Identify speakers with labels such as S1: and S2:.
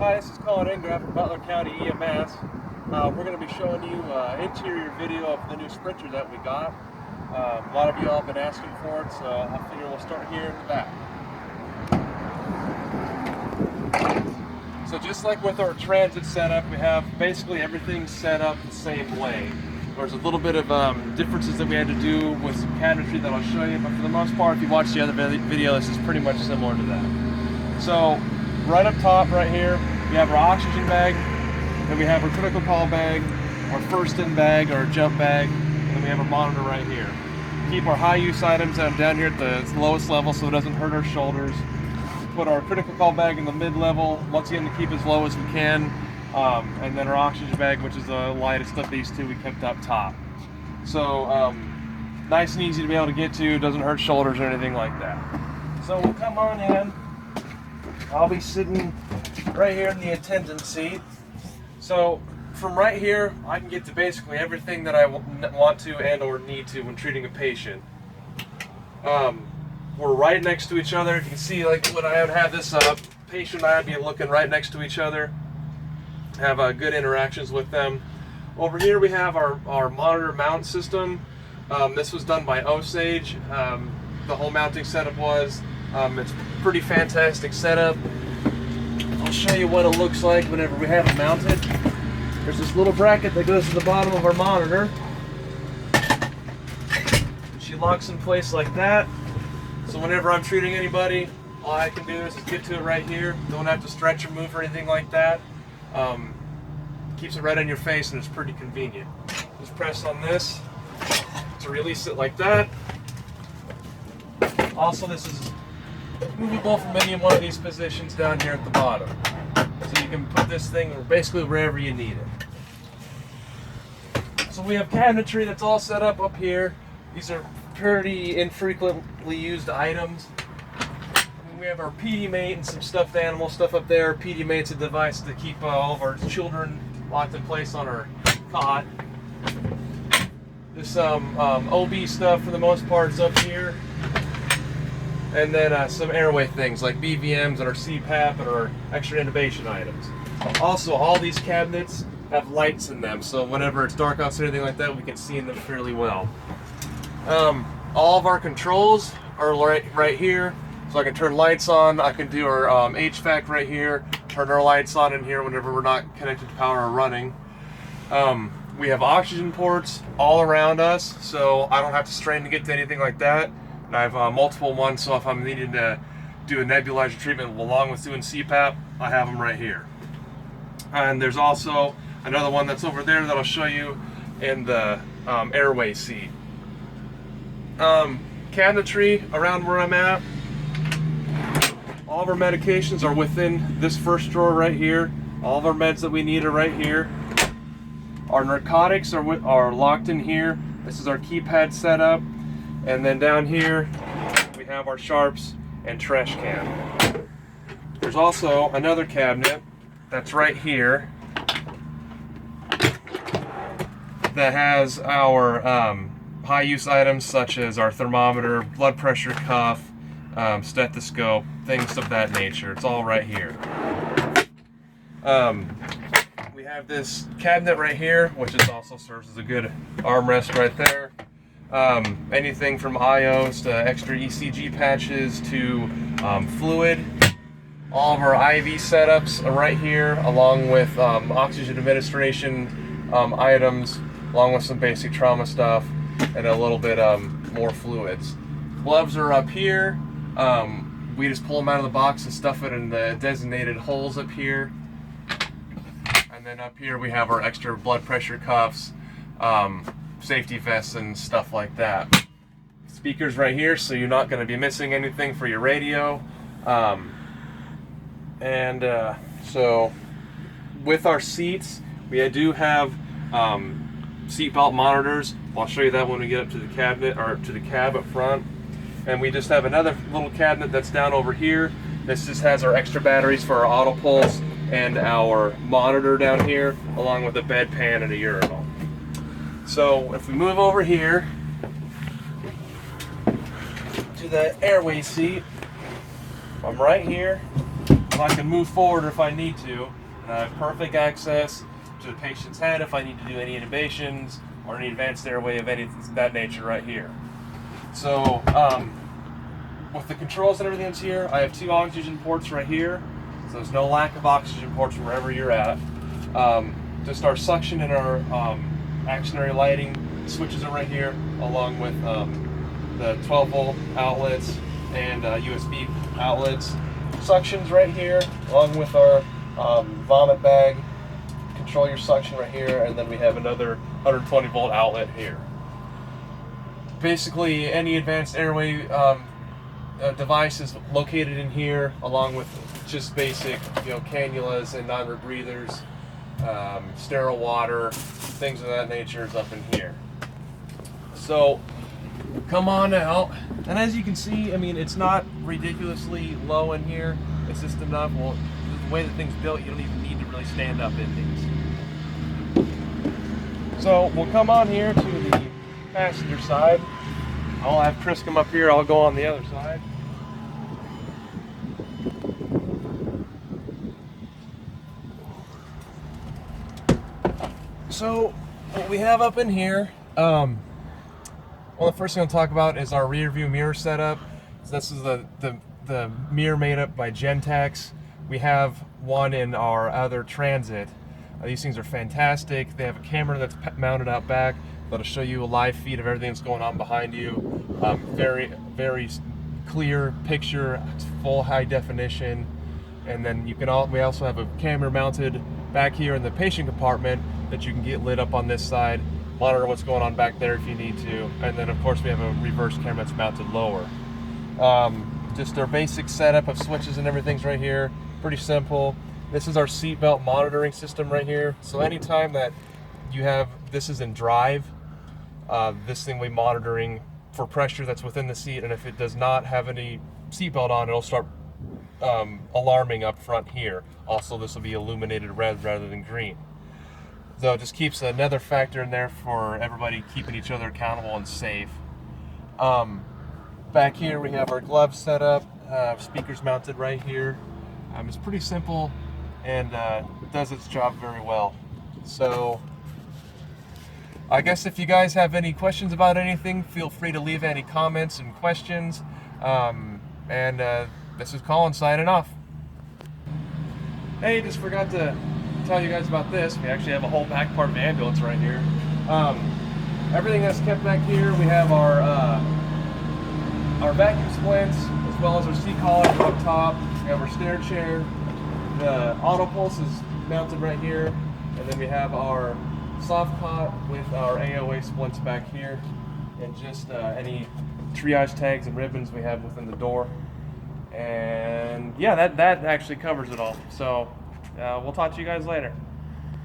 S1: Hi, this is Colin Ingram from Butler County EMS. We're going to be showing you interior video of the new Sprinter that we got. A lot of you all have been asking for it, so I figure we'll start here in the back. So just like with our transit setup, we have basically everything set up the same way. There's a little bit of differences that we had to do with some cabinetry that I'll show you, but for the most part, if you watch the other video, this is pretty much similar to that. So right up top right here, we have our oxygen bag, then we have our critical call bag, our first in bag, our jump bag, and then we have our monitor right here. Keep our high use items down here at the lowest level so it doesn't hurt our shoulders. Put our critical call bag in the mid level, once again to keep as low as we can. And then our oxygen bag, which is the lightest of these two, we kept up top. So nice and easy to be able to get to, doesn't hurt shoulders or anything like that. So we'll come on in. I'll be sitting right here in the attendant seat. So from right here, I can get to basically everything that I want to and or need to when treating a patient. We're right next to each other. If you can see, like when I would have this patient, I'd be looking right next to each other. Have good interactions with them. Over here we have our monitor mount system. This was done by Osage. The whole mounting setup was. It's a pretty fantastic setup. I'll show you what it looks like whenever we have it mounted. There's this little bracket that goes to the bottom of our monitor. She locks in place like that. So whenever I'm treating anybody, all I can do is get to it right here. Don't have to stretch or move or anything like that. Keeps it right on your face and it's pretty convenient. Just press on this to release it like that. Also, this is movable from any one of these positions down here at the bottom. So you can put this thing basically wherever you need it. So we have cabinetry that's all set up here. These are pretty infrequently used items. We have our PD mate and some stuffed animal stuff up there. PD mate's a device to keep all of our children locked in place on our cot. There's some OB stuff for the most part is up here. And then some airway things like BVMs and our CPAP and our extra intubation items. Also, all these cabinets have lights in them, so whenever it's dark outside or anything like that, we can see in them fairly well. All of our controls are right here. So I can turn lights on, I can do our HVAC right here, turn our lights on in here whenever we're not connected to power or running. We have oxygen ports all around us, so I don't have to strain to get to anything like that. And I have multiple ones, so if I'm needing to do a nebulizer treatment along with doing CPAP, I have them right here. And there's also another one that's over there that I'll show you in the airway seat. Cabinetry around where I'm at. All of our medications are within this first drawer right here. All of our meds that we need are right here. Our narcotics are locked in here. This is our keypad setup. And then down here, we have our sharps and trash can. There's also another cabinet that's right here that has our high use items such as our thermometer, blood pressure cuff, stethoscope, things of that nature. It's all right here. We have this cabinet right here, which is also serves as a good armrest right there. Anything from IOs to extra ECG patches to fluid. All of our IV setups are right here, along with oxygen administration items, along with some basic trauma stuff and a little bit more fluids. Gloves are up here. We just pull them out of the box and stuff it in the designated holes up here. And then up here we have our extra blood pressure cuffs, safety vests and stuff like that. Speakers right here, so you're not going to be missing anything for your radio. So with our seats, we do have seatbelt monitors. I'll show you that when we get up to the cabinet or to the cab up front. And we just have another little cabinet that's down over here. This just has our extra batteries for our auto pulse and our monitor down here, along with a bedpan and a urinal. So if we move over here to the airway seat, I'm right here. So I can move forward if I need to, and I have perfect access to the patient's head if I need to do any intubations or any advanced airway of anything of that nature right here. So with the controls and everything that's here, I have 2 oxygen ports right here, so there's no lack of oxygen ports wherever you're at. Just our suction and our actionary lighting switches are right here, along with the 12-volt outlets and USB outlets. Suctions right here, along with our vomit bag. Control your suction right here, and then we have another 120-volt outlet here. Basically, any advanced airway device is located in here, along with just basic, cannulas and non-rebreathers, sterile water, things of that nature is up in here. So come on out, and as you can see, I mean, it's not ridiculously low in here. It's just enough. Well, the way the thing's built, you don't even need to really stand up in these. So we'll come on here to the passenger side. I'll have Chris come up here. I'll go on the other side. So what we have up in here, well, the first thing I'll talk about is our rear view mirror setup. This is the mirror made up by Gentex. We have one in our other Transit. These things are fantastic. They have a camera that's mounted out back that'll show you a live feed of everything that's going on behind you. Very, very clear picture. It's full high definition. And then we also have a camera mounted back here in the patient compartment that you can get lit up on this side, monitor what's going on back there if you need to. And then of course we have a reverse camera that's mounted lower. Just our basic setup of switches and everything's right here. Pretty simple. This is our seatbelt monitoring system right here. So anytime that you have, this is in drive, this thing we're monitoring for pressure that's within the seat, and if it does not have any seatbelt on, it'll start alarming up front here. Also, this will be illuminated red rather than green. So it just keeps another factor in there for everybody keeping each other accountable and safe. Back here we have our gloves set up, speakers mounted right here. It's pretty simple and does its job very well. So I guess if you guys have any questions about anything, feel free to leave any comments and questions. This is Colin signing off. Hey, just forgot to tell you guys about this. We actually have a whole back part of the ambulance right here. Everything that's kept back here, we have our vacuum splints, as well as our seat collar up top. We have our stair chair. The auto pulse is mounted right here, and then we have our soft cot with our AOA splints back here, and just any triage tags and ribbons we have within the door. And yeah, that actually covers it all. So we'll talk to you guys later.